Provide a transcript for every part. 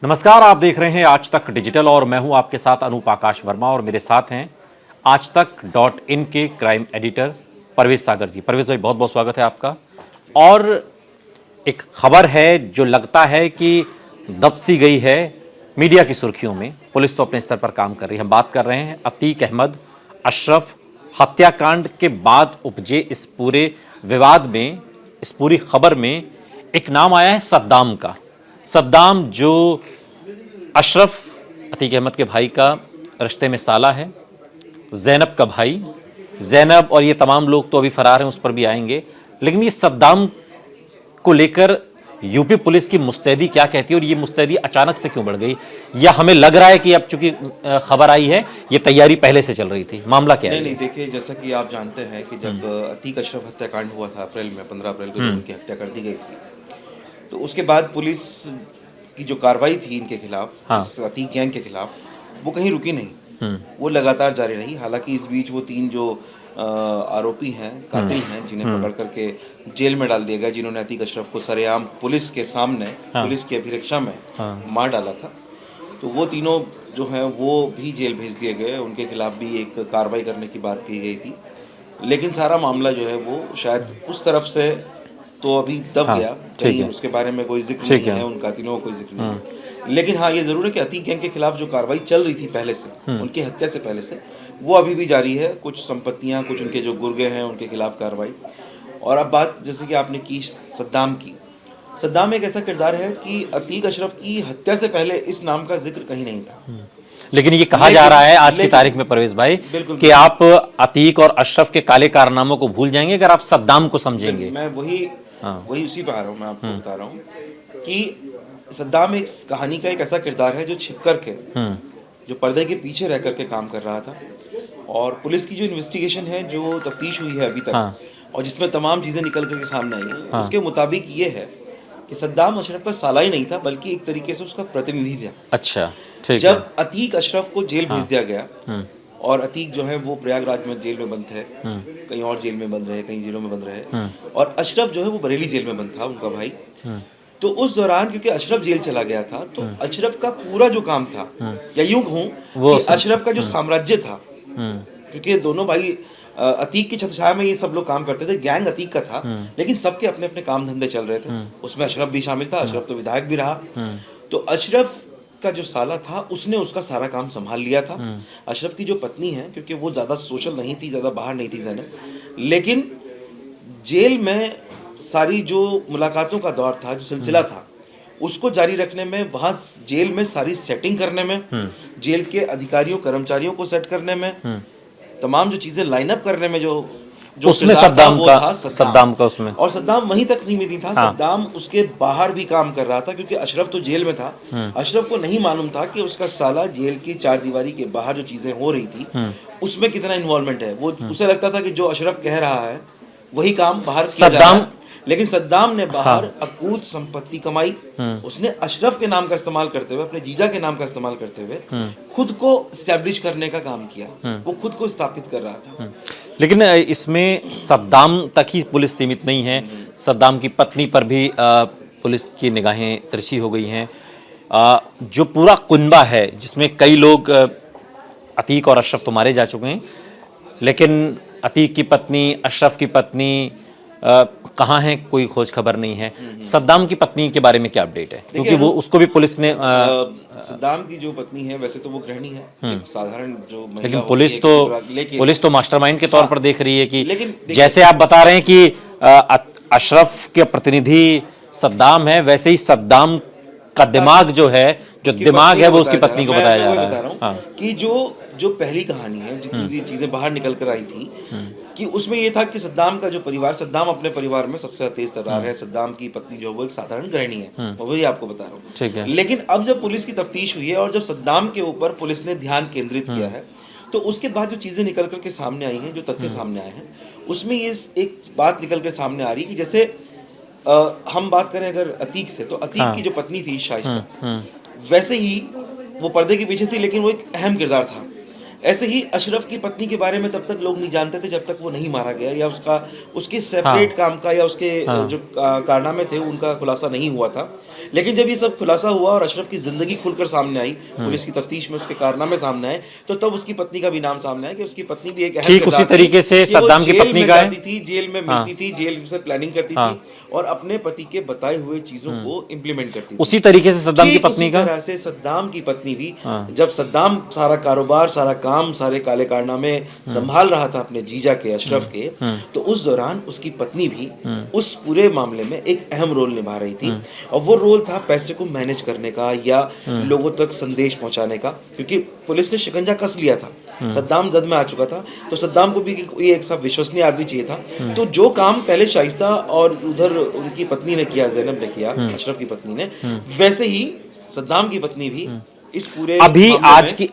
नमस्कार, आप देख रहे हैं आज तक डिजिटल और मैं हूं आपके साथ अनूप आकाश वर्मा और मेरे साथ हैं आज तक .in के क्राइम एडिटर परवेज सागर जी। परवेज भाई, बहुत बहुत स्वागत है आपका। और एक खबर है जो लगता है कि दब सी गई है मीडिया की सुर्खियों में। पुलिस तो अपने स्तर पर काम कर रही है। हम बात कर रहे हैं अतीक अहमद अशरफ हत्याकांड के बाद उपजे इस पूरे विवाद में, इस पूरी खबर में एक नाम आया है सद्दाम का। सद्दाम जो अशरफ अतीक अहमद के भाई का रिश्ते में साला है, जैनब का भाई। जैनब और ये तमाम लोग तो अभी फरार हैं, उस पर भी आएंगे। लेकिन ये सद्दाम को लेकर यूपी पुलिस की मुस्तैदी क्या कहती है और ये मुस्तैदी अचानक से क्यों बढ़ गई, या हमें लग रहा है कि अब चूंकि खबर आई है ये तैयारी पहले से चल रही थी? मामला क्या है? नहीं, देखिए, जैसा कि आप जानते हैं कि जब अतीक अशरफ हत्याकांड हुआ था अप्रैल में, 15 अप्रैल को जब उनकी हत्या कर दी गई थी, तो उसके बाद पुलिस की जो कार्रवाई थी इनके खिलाफ, हाँ। इस अतीक गैंग के खिलाफ, वो कहीं रुकी नहीं। वो लगातार जारी रही। हालांकि इस बीच वो 3 जो आरोपी हैं, कातिल हैं, जिन्हें पकड़ करके जेल में डाल दिया गया, जिन्होंने अतीक अशरफ को सरेआम पुलिस के सामने, पुलिस की अभिरक्षा में मार डाला था, तो वो तीनों जो हैं वो भी जेल भेज दिए गए। उनके खिलाफ भी एक कार्रवाई करने की बात की गई थी, लेकिन सारा मामला जो है वो शायद उस तरफ से तो अभी दब गया। कहीं उसके बारे में कोई जिक्र नहीं है, उन कातिलों का कोई जिक्र नहीं है। लेकिन हाँ, ये जरूर है कि अतीक गैंग के खिलाफ जो कार्रवाई चल रही थी पहले से, उनकी हत्या से पहले से, वो अभी भी जारी है। कुछ संपत्तियां, कुछ उनके जो गुर्गे हैं, उनके खिलाफ कार्रवाई। और अब बात जैसे कि आपने की सद्दाम की, सद्दाम एक ऐसा किरदार है कि अतीक अशरफ की हत्या से पहले इस नाम का जिक्र कहीं नहीं था। लेकिन ये कहा जा रहा है आज की तारीख में परवेज भाई कि आप अतीक और अशरफ के काले कारनामों को भूल जाएंगे अगर आप सद्दाम को समझेंगे। मैं वही उसी पे आ रहा हूँ। मैं आपको बता रहा हूँ कि सद्दाम एक कहानी का एक ऐसा किरदार है जो छिप करके, जो पर्दे के पीछे रह करके काम कर रहा था। और पुलिस की जो इन्वेस्टिगेशन है, जो तफ्तीश हुई है अभी तक, और जिसमें तमाम चीजें निकल करके सामने आई हैं, उसके मुताबिक ये है कि सद्दाम अशरफ का साला ही नहीं था, बल्कि एक तरीके से उसका प्रतिनिधि था। अच्छा, ठीक। जब अतीक अशरफ को जेल भेज दिया गया, और अतीक जो है वो प्रयागराज में जेल में बंद थे, कहीं और जेल में बंद रहे, कहीं जेलों में बंद रहे, और अशरफ जो है वो बरेली जेल में बंद था, उनका भाई। तो उस दौरान क्योंकि अशरफ जेल चला गया था, तो अशरफ का पूरा जो काम था, या यूं कहूं कि अशरफ का जो साम्राज्य था, क्योंकि दोनों भाई अतीक की छत्रछाया में ये सब लोग काम करते थे, गैंग अतीक का था, लेकिन सबके अपने अपने काम धंधे चल रहे थे। उसमें अशरफ भी शामिल था। अशरफ तो विधायक भी रहा। तो अशरफ का जो साला था उसने उसका सारा काम संभाल लिया था। अशरफ की जो पत्नी है, क्योंकि वो ज़्यादा सोशल नहीं थी, ज़्यादा बाहर नहीं थी जैनब, लेकिन जेल में सारी जो मुलाकातों का दौर था, जो सिलसिला था, उसको जारी रखने में, वहाँ जेल में सारी सेटिंग करने में, जेल के अधिकारियों कर्मचारियों को सेट करने में, तमाम जो चीज़ें लाइनअप करने में, जो उसमें सद्दाम का उसमें, और सद्दाम वहीं तक सीमित नहीं था। सद्दाम उसके बाहर भी काम कर रहा था, क्योंकि अशरफ तो जेल में था। अशरफ को नहीं मालूम था कि उसका साला जेल की 4 दीवारी के बाहर जो चीजें हो रही थी उसमें कितना इन्वॉल्वमेंट है। वो उसे लगता था कि जो अशरफ कह रहा है वही काम बाहर किया जा रहा है। लेकिन सद्दाम ने बाहर अकूत संपत्ति कमाई। उसने अशरफ के नाम का इस्तेमाल करते हुए, अपने जीजा के नाम का इस्तेमाल करते हुए खुद को स्टैब्लिश करने का काम किया। वो खुद को स्थापित कर रहा था। लेकिन इसमें सद्दाम तक ही पुलिस सीमित नहीं है, सद्दाम की पत्नी पर भी पुलिस की निगाहें तिरछी हो गई हैं। जो पूरा कुनबा है, जिसमें कई लोग, अतीक और अशरफ तो मारे जा चुके हैं, लेकिन अतीक की पत्नी, अशरफ की पत्नी कहाँ है, कोई खोज खबर नहीं है। सद्दाम की पत्नी के बारे में क्या अपडेट है? क्योंकि वो, उसको भी पुलिस ने सद्दाम की जो पत्नी है, वैसे तो वो गृहिणी है, एक साधारण जो महिला, लेकिन पुलिस तो मास्टरमाइंड के तौर पर देख रही है कि जैसे आप बता रहे हैं कि अशरफ के प्रतिनिधि सद्दाम है, वैसे ही सद्दाम का दिमाग जो है, वो उसकी पत्नी को बताया जा रहा है कि जो पहली कहानी है, जितनी भी चीजें बाहर निकल कर आई थी, कि उसमें ये था कि सद्दाम का जो परिवार, सद्दाम अपने परिवार में सबसे तेज तर्रार है। सद्दाम की पत्नी जो वो एक साधारण गृहिणी है, मैं वही आपको बता रहा हूँ। लेकिन अब जब पुलिस की तफ्तीश हुई है और जब सद्दाम के ऊपर पुलिस ने ध्यान केंद्रित किया है, तो उसके बाद जो चीजें निकल करके सामने आई हैं, जो तथ्य सामने आए हैं, उसमें ये एक बात निकल कर सामने आ रही है कि जैसे हम बात करें अगर अतीक से, तो अतीक की जो पत्नी थी शाइस्ता, वैसे ही वो पर्दे के पीछे थी, लेकिन वो एक अहम किरदार था। ऐसे ही अशरफ की पत्नी के बारे में तब तक लोग नहीं जानते थे जब तक वो नहीं मारा गया, या उसके सेपरेट काम का, या उसके जो कारनामे थे उनका खुलासा नहीं हुआ था। लेकिन जब ये सब खुलासा हुआ और अशरफ की जिंदगी खुलकर सामने आई, पुलिस की तफ्तीश में उसके कारनामे सामने आए, तो तब उसकी पत्नी का भी नाम सामने आया कि उसकी पत्नी भी एक अहम ठीक उसी किरदार थी, तरीके से कि वो सद्दाम की जेल पत्नी में का है। जाती थी, जेल में मिलती थी, जेल से प्लानिंग करती थी और अपने पति के बताए हुए चीजों को इम्प्लीमेंट करती थी। उसी तरीके से सद्दाम की ठीक पत्नी उसी का तरह से सद्दाम की पत्नी भी, जब सद्दाम सारा कारोबार, सारा काम, सारे काले कारनामे संभाल रहा था अपने जीजा के, अशरफ के, तो उस दौरान उसकी पत्नी भी उस पूरे मामले में एक अहम रोल निभा रही थी। और वो रोल था पैसे को मैनेज करने का या लोगों तक संदेश पहुंचाने का, क्योंकि पुलिस ने शिकंजा कस लिया था, सद्दाम जद में आ चुका था, तो सद्दाम को भी कोई एक सब विश्वसनीय आदमी चाहिए था। तो जो काम पहले शाइस्ता और उधर उनकी पत्नी ने किया, जैनब ने किया, अशरफ की पत्नी ने, वैसे ही सद्दाम की पत्नी भी इस पूरे अभी मामले में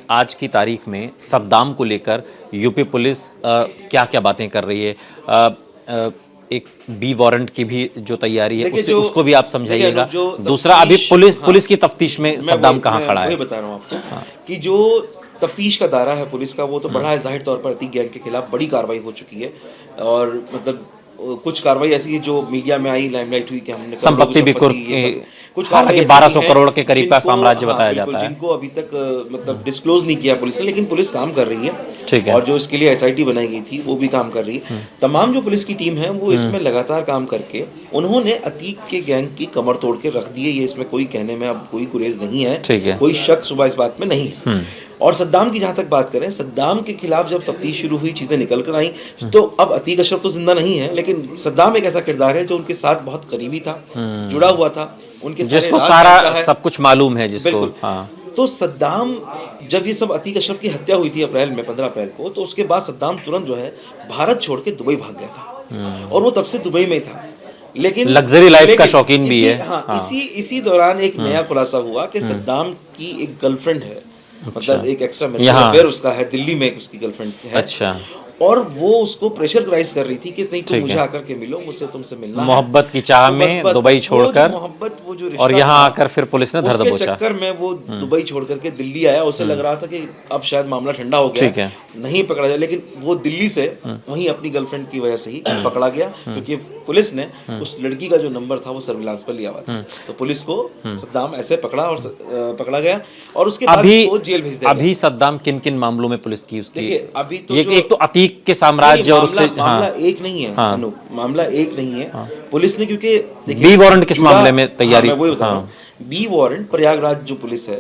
आज की तारीख में सद्दाम को लेकर यूपी पुलिस क्या क्या बातें कर रही है? एक बी वारंट की भी जो तैयारी है उसको भी आप समझाइएगा। दूसरा, अभी पुलिस की तफ्तीश में सद्दाम कहाँ खड़ा है? वही बता रहा हूँ आपको कि जो तफ्तीश का दायरा है पुलिस का, वो तो बढ़ा है। जाहिर तौर पर अतीक गैंग के खिलाफ बड़ी कार्रवाई हो चुकी है और मतलब कुछ कार्रवाई ऐसी है जो मीडिया में आई, लाइमलाइट हुई कि हमने संपत्ति भी कुछ हालांकि 1200 करोड़ के करीब का साम्राज्य बताया जाता है, जिनको अभी तक मतलब डिस्क्लोज नहीं किया पुलिस ने, लेकिन पुलिस काम कर रही है। ठीक है। और जो इसके लिए एसआईटी बनाई गई थी वो भी काम कर रही है। तमाम जो पुलिस की टीम है वो इसमें लगातार काम करके उन्होंने अतीक के गैंग की कमर तोड़ के रख दी है। ये इसमें कोई कहने में अब कोई गुरेज नहीं है, कोई शक सुबह इस बात में नहीं है। और सद्दाम की जहां तक बात करें, सद्दाम के खिलाफ जब तफ्तीश शुरू हुई, चीजें निकल कर आई, तो अब अतीक अशरफ तो जिंदा नहीं है, लेकिन सद्दाम एक ऐसा किरदार है जो उनके साथ बहुत करीबी था, जुड़ा हुआ था, उनके जिसको सारा सब कुछ मालूम है, जिसको तो सद्दाम, जब ये सब अतीक अशरफ की हत्या हुई थी अप्रैल में, 15 अप्रैल को, तो उसके बाद सद्दाम तुरंत जो है भारत छोड़ के दुबई भाग गया था और वो तब से दुबई में था। लेकिन लग्जरी लाइफ का शौकीन भी है। इसी दौरान एक नया खुलासा हुआ कि सद्दाम की एक गर्लफ्रेंड है, मतलब एक एक्स्ट्रा मैरिटल अफेयर उसका है, दिल्ली में उसकी गर्लफ्रेंड है। अच्छा। और वो उसको प्रेशर क्राइस कर रही थी कि नहीं, तुम मुझे आकर के मिलो, मुझसे तुमसे मिलना है। मोहब्बत की चाह में दुबई छोड़कर, मोहब्बत, वो जो और यहाँ आकर फिर पुलिस ने धर दबोचा। चक्कर में वो दुबई छोड़ करके दिल्ली आया। उसे लग रहा था कि अब शायद मामला ठंडा हो गया, नहीं पकड़ा जाए, लेकिन वो दिल्ली से वहीं अपनी गर्लफ्रेंड की वजह से ही पकड़ा गया, क्योंकि पुलिस ने उस लड़की का जो नंबर था वो सर्विलांस पर लिया हुआ था। तो पुलिस को सद्दाम ऐसे पकड़ा और पकड़ा गया और उसके बाद उसको जेल भेज दिया। अभी सद्दाम किन किन मामलों में पुलिस की उसकी, अभी तो एक तो अतीक के साम्राज्य और उससे मामला एक नहीं है अनूप, मामला एक नहीं है। पुलिस ने, क्योंकि बी वारंट किस मामले में तैयारी, मैं वही बता रहा हूँ, बी वारंट प्रयागराज जो पुलिस है,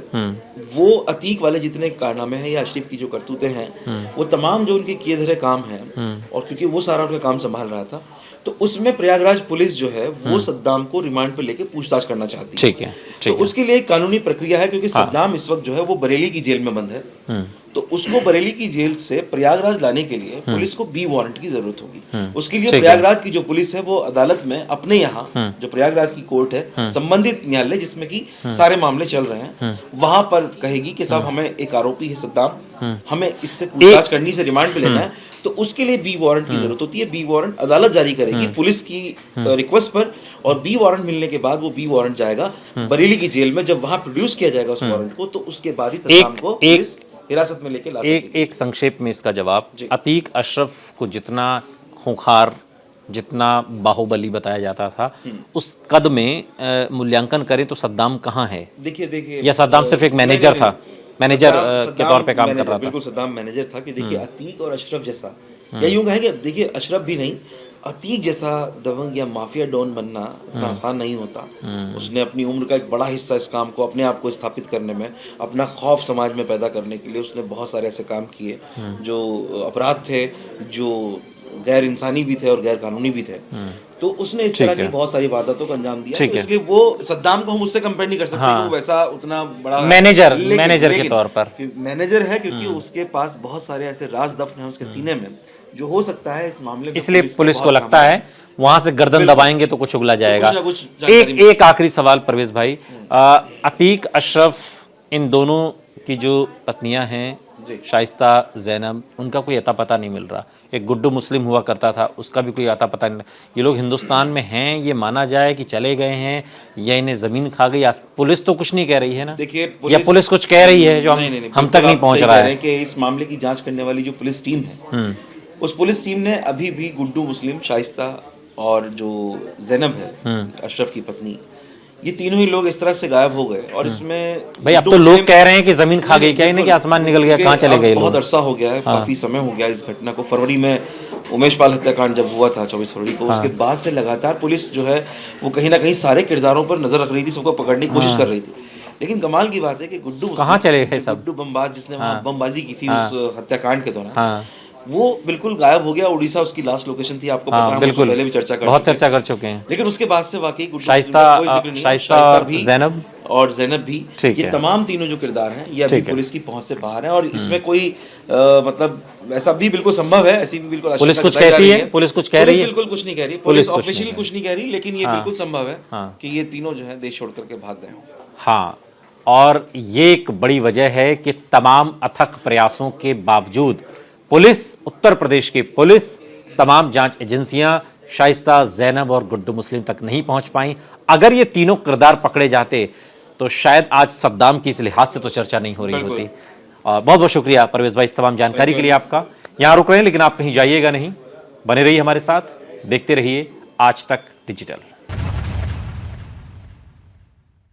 वो अतीक वाले जितने कारनामे हैं या अशरफ की जो करतूतें हैं, वो तमाम जो उनके किए धरे काम हैं, और क्योंकि वो सारा उनका काम संभाल रहा था, तो उसमें प्रयागराज पुलिस जो है वो सद्दाम को रिमांड पर लेके पूछताछ करना चाहती है। ठीक है, तो उसके लिए एक कानूनी प्रक्रिया है, क्योंकि सद्दाम इस वक्त जो है वो बरेली की जेल में बंद है, तो उसको बरेली की जेल से प्रयागराज लाने के लिए पुलिस को बी वारंट की जरूरत होगी। उसके लिए प्रयागराज की जो पुलिस है वो अदालत में अपने यहाँ जो प्रयागराज की कोर्ट है, संबंधित न्यायालय जिसमें कि सारे मामले चल रहे हैं, वहां पर कहेगी कि साहब हमें एक आरोपी है सद्दाम, हमें इससे पूछताछ करनी से रिमांड पे लेना है, तो उसके लिए बी वारंट की जरूरत होती है। बी वारंट अदालत जारी करेगी पुलिस की रिक्वेस्ट पर, और बी वारंट मिलने के बाद वो बी वारंट जाएगा बरेली की जेल में। जब वहां प्रोड्यूस किया जाएगा उस वारंट को, तो उसके बाद ही सद्दाम को पुलिस हिरासत में लेके ला सकेगी। एक संक्षेप में इसका जवाब, अतीक अशरफ को जितना खूंखार, जितना बाहुबली बताया जाता था, उस कद में मूल्यांकन करें तो सद्दाम कहाँ है? देखिए, या सद्दाम सिर्फ एक मैनेजर था, मैनेजर के तौर पे काम कर रहा था? बिल्कुल सद्दाम मैनेजर था। कि देखिए अतीक और अशरफ जैसा, या यूं कहें कि देखिए अशरफ भी नहीं, अतीक जैसा दबंग या माफिया डॉन बनना इतना आसान नहीं होता। उसने अपनी उम्र का एक बड़ा हिस्सा इस काम को, अपने आप को स्थापित करने में, अपना खौफ समाज में पैदा करने के लिए उसने बहुत सारे ऐसे काम किए जो अपराध थे, जो गैर इंसानी भी थे और गैर कानूनी भी थे। तो उसने इस तरह की बहुत सारी वारदातों को अंजाम दिया। तो इसलिए वो सद्दाम को हम उससे कंपेयर नहीं कर सकते कि वो वैसा उतना बड़ा मैनेजर के तौर पर मैनेजर है, क्योंकि उसके पास बहुत सारे ऐसे राज दफन है उसके सीने में, जो हो सकता है इस मामले में, इसलिए पुलिस को लगता है वहां से गर्दन दबाएंगे तो कुछ उगला जाएगा। एक आखिरी सवाल परवेज भाई, अतीक अशरफ, इन दोनों की जो पत्नियां हैं शाइस्ता, जैनब, उनका कोई अता पता नहीं मिल रहा। एक गुड्डू मुस्लिम हुआ करता था, उसका भी कोई अता पता नहीं। ये लोग हिंदुस्तान में हैं, ये माना जाए कि चले गए हैं या इन्हें जमीन खा गई? पुलिस तो कुछ नहीं कह रही है ना? देखिए, या पुलिस कुछ कह रही है जो हम तक नहीं पहुंच रहा है? कि इस मामले की जांच करने वाली जो पुलिस टीम है, उस पुलिस टीम ने अभी भी गुड्डू मुस्लिम, शाइस्ता और जो जैनब है अशरफ की पत्नी, ये तीनों ही लोग इस तरह से गायब हो गए और इसमें भाई अब तो गुड्डू लोग मुस्लिम- कह रहे हैं कि जमीन खा गई, क्या इन्हें कि आसमान निकल गया, क्योंकि कहाँ चले अब गए ये बहुत लोग? अरसा हो गया है, काफी समय हो गया इस घटना को। फरवरी में उमेश पाल हत्याकांड जब हुआ था 24 फरवरी को, उसके बाद से लगातार पुलिस जो है वो कहीं ना कहीं सारे किरदारों पर नजर रख रही थी, सबको पकड़ने की कोशिश कर रही थी। लेकिन कमाल की बात है कि गुड्डू कहाँ चले गए सब? गुड्डू बमबाज जिसने वहाँ बमबाजी की थी उस हत्याकांड के दौरान, हाँ वो बिल्कुल गायब हो गया। उड़ीसा उसकी लास्ट लोकेशन थी, आपको पता है, हम उससे बिल्कुल, पहले भी चर्चा कर बहुत चुके हैं। चर्चा कर चुके हैं। लेकिन उसके बाद से वाकई गुड्डू शाइस्ता का कोई जिक्र नहीं है। शाइस्ता शाइस्ता भी जैनब और जैनब भी, ठीक ये है। तमाम तीनों जो किरदार हैं ये अभी ठीक है। पुलिस की पहुंच से बाहर हैं और इसमें कोई मतलब ऐसा भी बिल्कुल संभव है, ऐसी भी बिल्कुल पुलिस आशंका कुछ जताई जा कहती रही है? पुलिस कुछ कह रही है? बिल्कुल कुछ नहीं कह रही, पुलिस पुलिस कुछ नहीं ऑफिशियली कह कुछ नहीं कह रही, लेकिन ये बिल्कुल संभव है कि ये तीनों जो है देश छोड़ करके भाग गए हों। हाँ, और ये एक बड़ी वजह है कि तमाम अथक प्रयासों के बावजूद पुलिस, उत्तर प्रदेश की पुलिस, तमाम जांच एजेंसियां शाइस्ता, जैनब और गुड्डू मुस्लिम तक नहीं पहुंच पाई। अगर ये तीनों किरदार पकड़े जाते तो शायद आज सद्दाम की इस लिहाज से तो चर्चा नहीं हो रही बिल्कुल। होती। बहुत बहुत शुक्रिया परवेज भाई इस तमाम जानकारी के लिए आपका। यहाँ रुक रहे हैं लेकिन आप कहीं जाइएगा नहीं, बने रहिए हमारे साथ, देखते रहिए आज तक डिजिटल।